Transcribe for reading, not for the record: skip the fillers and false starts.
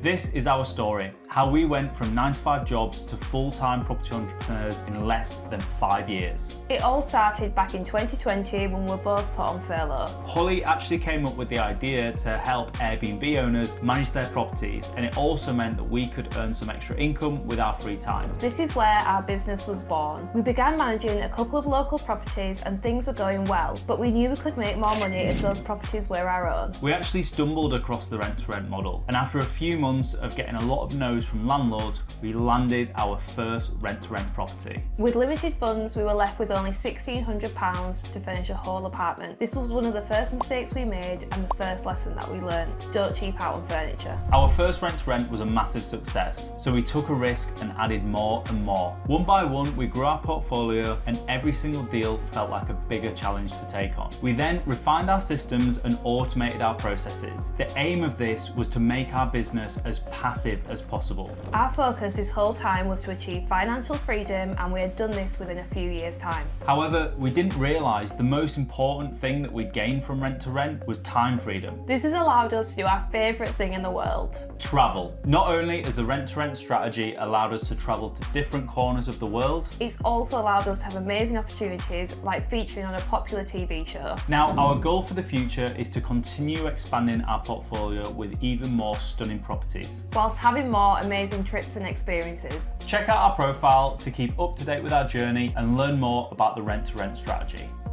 This is our story, how we went from 9-to-5 jobs to full-time property entrepreneurs in less than 5 years. It all started back in 2020 when we were both put on furlough. Holly actually came up with the idea to help Airbnb owners manage their properties, and it also meant that we could earn some extra income with our free time. This is where our business was born. We began managing a couple of local properties and things were going well, but we knew we could make more money if those properties were our own. We actually stumbled across the rent-to-rent model, and after a few months of getting a lot of no's from landlords, we landed our first rent-to-rent property. With limited funds, we were left with only £1,600 to furnish a whole apartment. This was one of the first mistakes we made and the first lesson that we learned. Don't cheap out on furniture. Our first rent-to-rent was a massive success, so we took a risk and added more and more. One by one, we grew our portfolio, and every single deal felt like a bigger challenge to take on. We then refined our systems and automated our processes. The aim of this was to make our business as passive as possible. Our focus this whole time was to achieve financial freedom, and we had done this within a few years' time. However, we didn't realise the most important thing that we'd gained from rent-to-rent was time freedom. This has allowed us to do our favourite thing in the world. Travel. Not only has the rent-to-rent strategy allowed us to travel to different corners of the world, it's also allowed us to have amazing opportunities like featuring on a popular TV show. Now, our goal for the future is to continue expanding our portfolio with even more stunning properties, whilst having more amazing trips and experiences. Check out our profile to keep up to date with our journey and learn more about the rent-to-rent strategy.